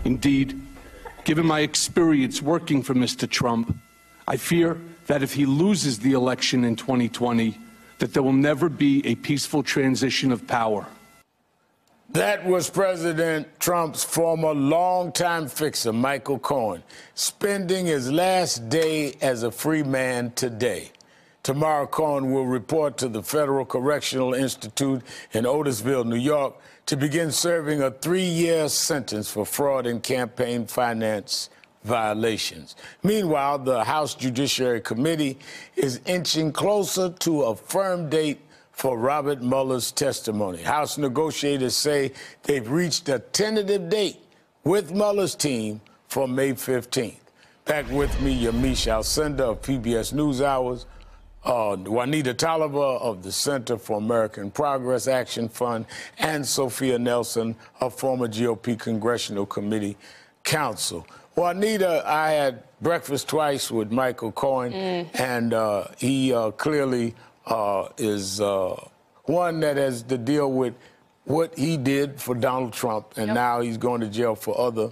Indeed, given my experience working for Mr. Trump, I fear that if he loses the election in 2020, that there will never be a peaceful transition of power. That was President Trump's former longtime fixer, Michael Cohen, spending his last day as a free man today. Tomorrow, Cohen will report to the Federal Correctional Institute in Otisville, New York, to begin serving a 3-year sentence for fraud and campaign finance violations. Meanwhile, the House Judiciary Committee is inching closer to a firm date for Robert Mueller's testimony. House negotiators say they've reached a tentative date with Mueller's team for May 15th. Back with me, Yamiche Alcindor of PBS NewsHour, Juanita Tolliver of the Center for American Progress Action Fund, and Sophia Nelson, a former GOP Congressional Committee counsel. Juanita, I had breakfast twice with Michael Cohen, and he clearly is one that has to deal with what he did for Donald Trump, and now he's going to jail for other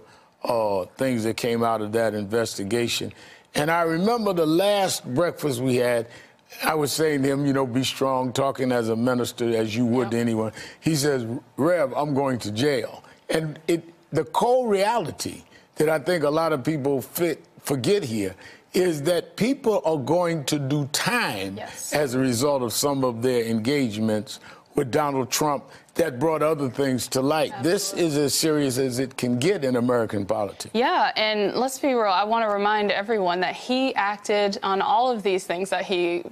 things that came out of that investigation. And I remember the last breakfast we had, I was saying to him, you know, be strong, talking as a minister as you would to anyone. He says, Rev, I'm going to jail. And the cold reality that I think a lot of people forget here is that people are going to do time as a result of some of their engagements with Donald Trump that brought other things to light. Absolutely. This is as serious as it can get in American politics. Yeah, and let's be real. I want to remind everyone that he acted on all of these things that he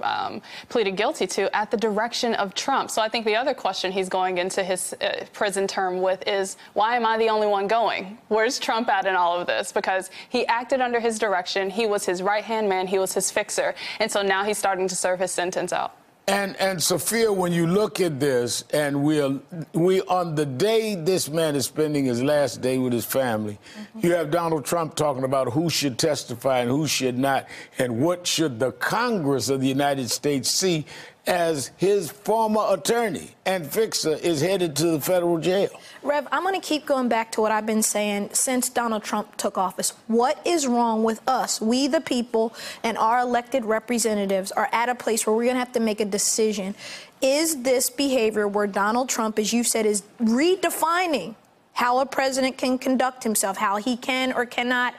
pleaded guilty to at the direction of Trump. So I think the other question he's going into his prison term with is, why am I the only one going? Where's Trump at in all of this? Because he acted under his direction. He was his right-hand man. He was his fixer. And so now he's starting to serve his sentence out. And Sophia, when you look at this, and we on the day this man is spending his last day with his family, you have Donald Trump talking about who should testify and who should not, and what should the Congress of the United States see as his former attorney and fixer is headed to the federal jail. Rev, I'm going to keep going back to what I've been saying since Donald Trump took office. What is wrong with us? We, the people, and our elected representatives are at a place where we're going to have to make a decision. Is this behavior where Donald Trump, as you said, is redefining how a president can conduct himself, how he can or cannot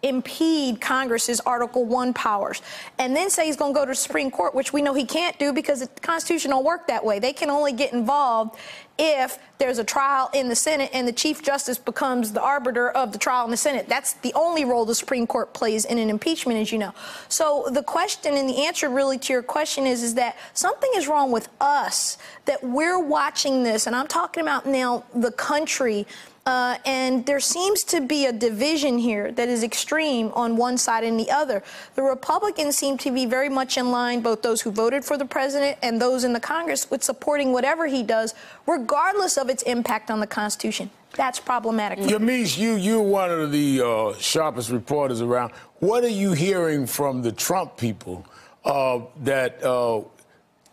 impede Congress's Article 1 powers, and then say he's going to go to the Supreme Court, which we know he can't do because the Constitution don't work that way. They can only get involved if there's a trial in the Senate and the Chief Justice becomes the arbiter of the trial in the Senate. That's the only role the Supreme Court plays in an impeachment, as you know. So the question and the answer really to your question is that something is wrong with us, that we're watching this, and I'm talking about now the country. And there seems to be a division here that is extreme on one side and the other. The Republicans seem to be very much in line, both those who voted for the president and those in the Congress, with supporting whatever he does, regardless of its impact on the Constitution. That's problematic. Yamiche, you're one of the sharpest reporters around. What are you hearing from the Trump people that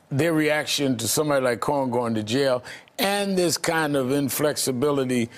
their reaction to somebody like Cohen going to jail and this kind of inflexibility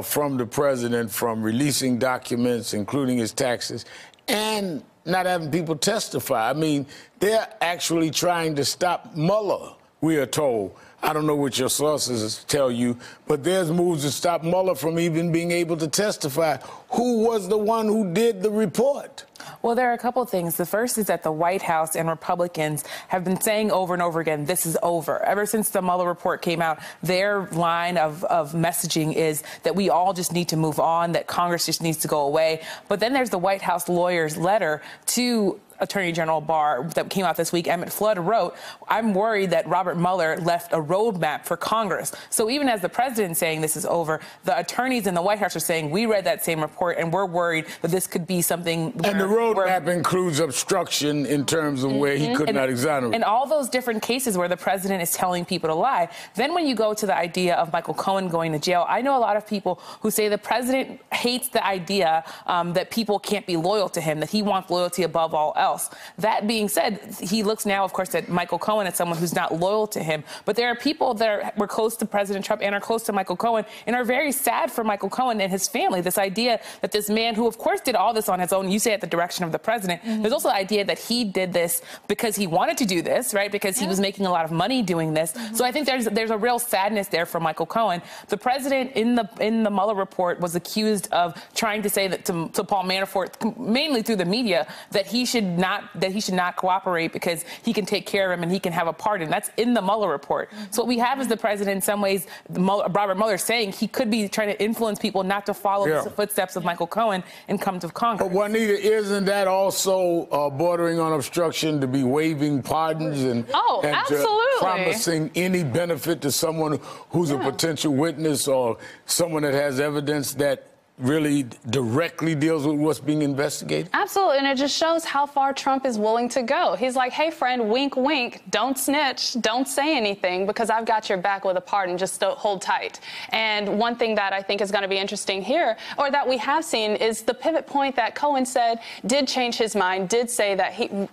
from the president, from releasing documents, including his taxes, and not having people testify? I mean, they're actually trying to stop Mueller, we are told. I don't know what your sources tell you, but there's moves to stop Mueller from even being able to testify. Who was the one who did the report? Well, there are a couple of things. The first is that the White House and Republicans have been saying over and over again, this is over. Ever since the Mueller report came out, their line of messaging is that we all just need to move on, that Congress just needs to go away. But then there's the White House lawyer's letter to Attorney General Barr that came out this week. Emmett Flood wrote, I'm worried that Robert Mueller left a roadmap for Congress. So even as the president is saying this is over, the attorneys in the White House are saying we read that same report and we're worried that this could be something. And the roadmap includes obstruction in terms of where he could not exonerate. And all those different cases where the president is telling people to lie. Then when you go to the idea of Michael Cohen going to jail, I know a lot of people who say the president hates the idea that people can't be loyal to him, that he wants loyalty above all else. else. That being said, he looks now, of course, at Michael Cohen as someone who's not loyal to him. But there are people that were close to President Trump and are close to Michael Cohen and are very sad for Michael Cohen and his family. This idea that this man who, of course, did all this on his own, you say at the direction of the president, there's also the idea that he did this because he wanted to do this, right? Because he was making a lot of money doing this. So I think there's a real sadness there for Michael Cohen. The president in the Mueller report was accused of trying to say that to Paul Manafort, mainly through the media, that he should not cooperate because he can take care of him and he can have a pardon. That's in the Mueller report. So what we have is the president, in some ways, Robert Mueller saying he could be trying to influence people not to follow the footsteps of Michael Cohen and come to Congress. But Juanita, isn't that also bordering on obstruction to be waiving pardons and absolutely. Promising any benefit to someone who's a potential witness or someone that has evidence that really directly deals with what's being investigated? Absolutely, and it just shows how far Trump is willing to go. He's like, hey, friend, wink, wink, don't snitch, don't say anything because I've got your back with a pardon, just hold tight. And one thing that I think is going to be interesting here, or that we have seen, is the pivot point that Cohen said did change his mind, did say that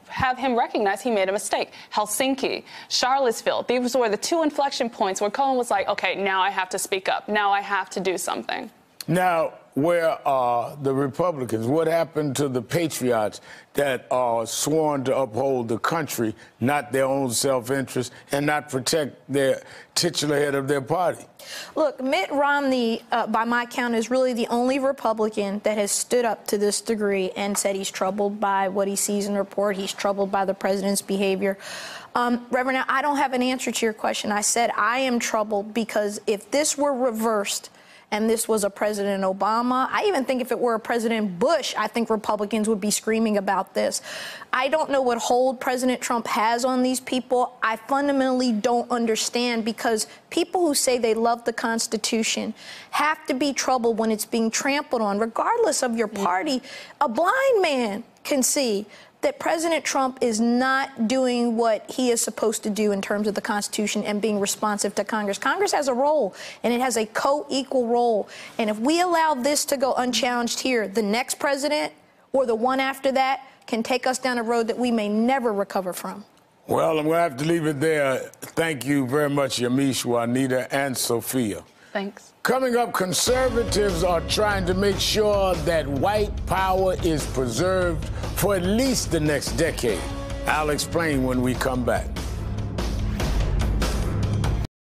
have him recognize he made a mistake. Helsinki, Charlottesville, these were the two inflection points where Cohen was like, okay, now I have to speak up, now I have to do something. Now, where are the Republicans? What happened to the patriots that are sworn to uphold the country, not their own self-interest, and not protect their titular head of their party? Look, Mitt Romney, by my count, is really the only Republican that has stood up to this degree and said he's troubled by what he sees in the report. He's troubled by the president's behavior. Reverend, I don't have an answer to your question. I said I am troubled because if this were reversed, and this was a President Obama, I even think if it were a President Bush, I think Republicans would be screaming about this. I don't know what hold President Trump has on these people. I fundamentally don't understand because people who say they love the Constitution have to be troubled when it's being trampled on, regardless of your party. A blind man can see that President Trump is not doing what he is supposed to do in terms of the Constitution and being responsive to Congress. Congress has a role, and it has a co-equal role. And if we allow this to go unchallenged here, the next president or the one after that can take us down a road that we may never recover from. Well, I'm going to have to leave it there. Thank you very much, Yamiche, Juanita, and Sophia. Thanks. Coming up, conservatives are trying to make sure that white power is preserved for at least the next decade. I'll explain when we come back.